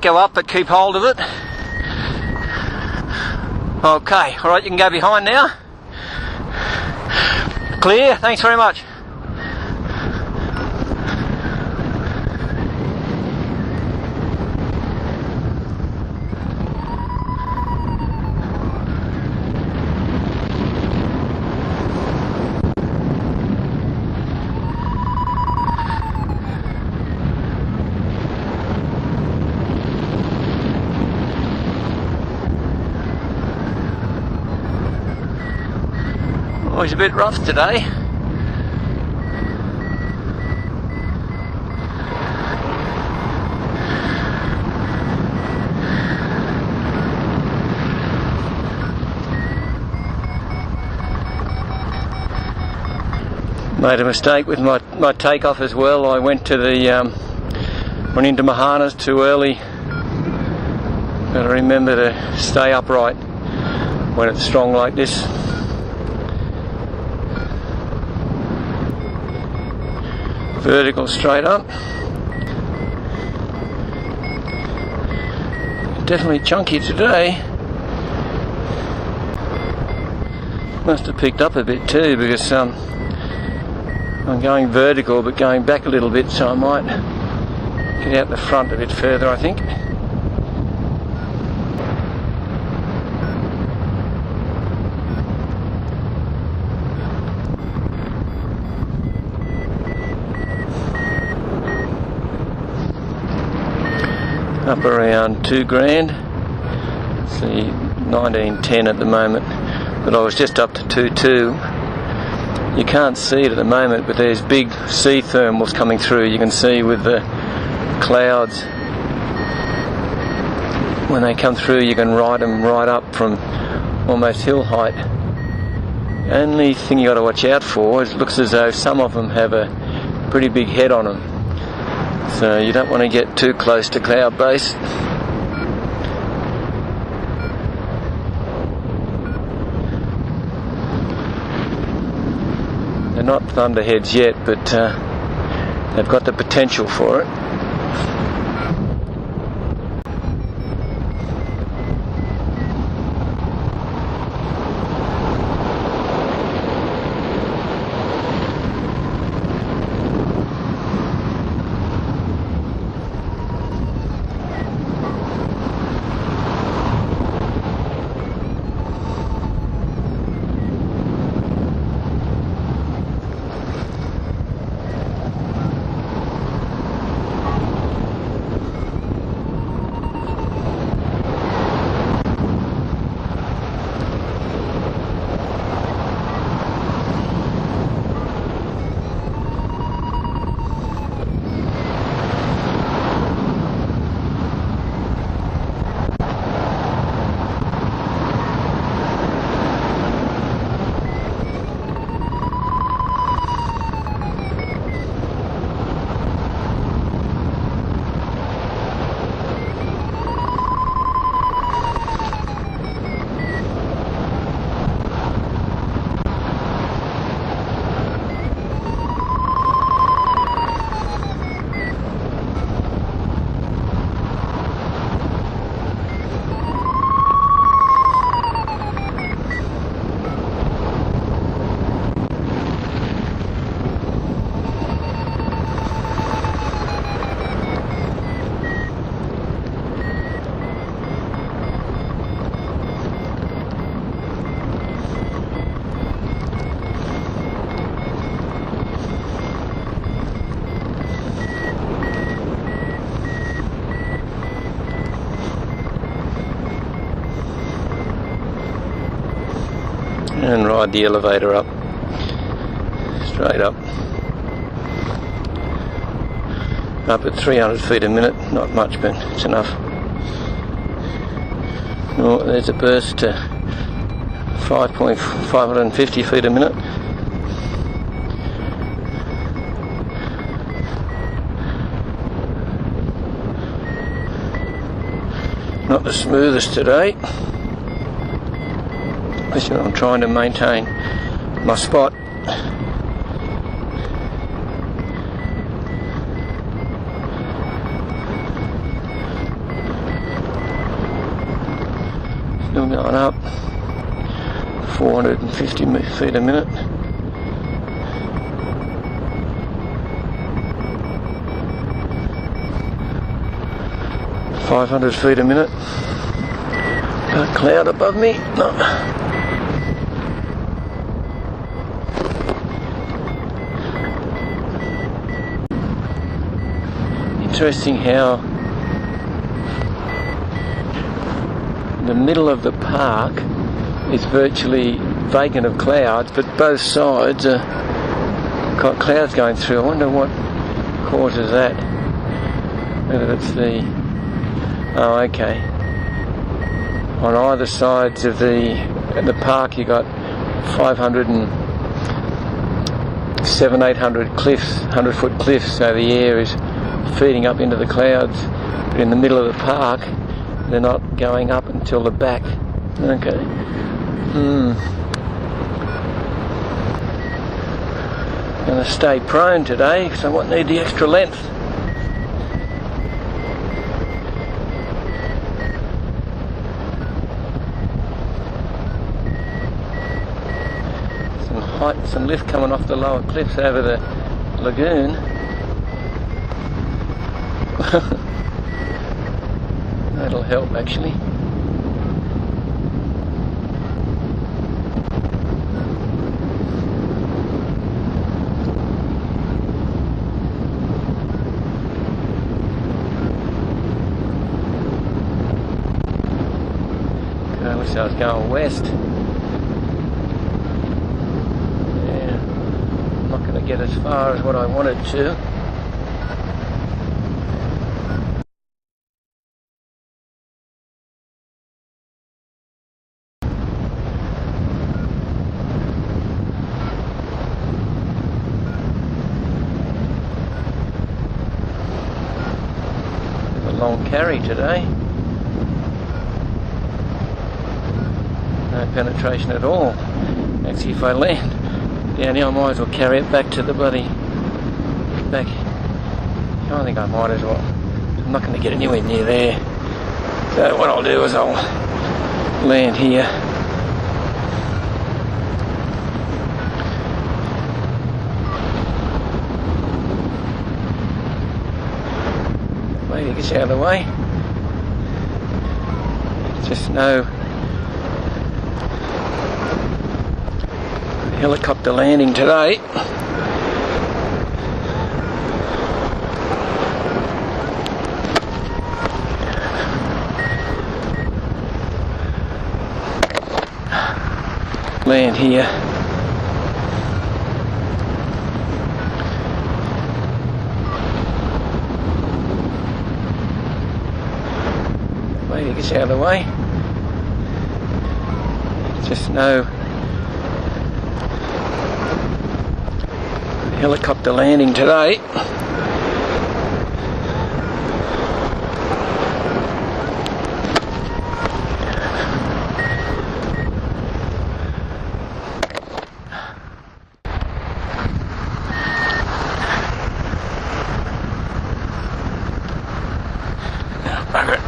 go up, but keep hold of it. Okay, alright, you can go behind now. Clear, thanks very much. Oh, it's a bit rough today. Made a mistake with my takeoff as well. I went into my harness too early. Got to remember to stay upright when it's strong like this. Vertical straight up. Definitely chunky today. Must have picked up a bit too, because I'm going vertical but going back a little bit, so I might get out the front a bit further, I think. Up around 2 grand. See, 1910 at the moment, but I was just up to 2.2. You can't see it at the moment, but there's big sea thermals coming through. You can see with the clouds. When they come through, you can ride them right up from almost hill height. The only thing you got to watch out for is it looks as though some of them have a pretty big head on them. So you don't want to get too close to cloud base. They're not thunderheads yet, but they've got the potential for it. And ride the elevator up, straight up at 300 feet a minute. Not much, but it's enough. Oh, there's a burst to 550 feet a minute. Not the smoothest today. I'm trying to maintain my spot. I'm going up 450 feet a minute. .500 feet a minute. Got a cloud above me. No. Interesting how the middle of the park is virtually vacant of clouds, but both sides are got clouds going through. I wonder what causes that. Whether it's the... Oh, okay. On either sides of the park you got 500 and 700-800 cliffs, 100-foot cliffs, so the air is feeding up into the clouds. But in the middle of the park, they're not going up until the back. Okay. Gonna stay prone today because I won't need the extra length. Some height, some lift coming off the lower cliffs over the lagoon. That'll help actually. I wish I was going west. Yeah, I'm not going to get as far as what I wanted to. Long carry today. No penetration at all. Actually, if I land down here, I might as well carry it back to the bloody back. I think I might as well. I'm not going to get anywhere near there. So what I'll do is I'll land here. Maybe it gets out of the way. Just no helicopter landing today. Land here. Maybe it gets out of the way. Just no helicopter landing today. Bugger it.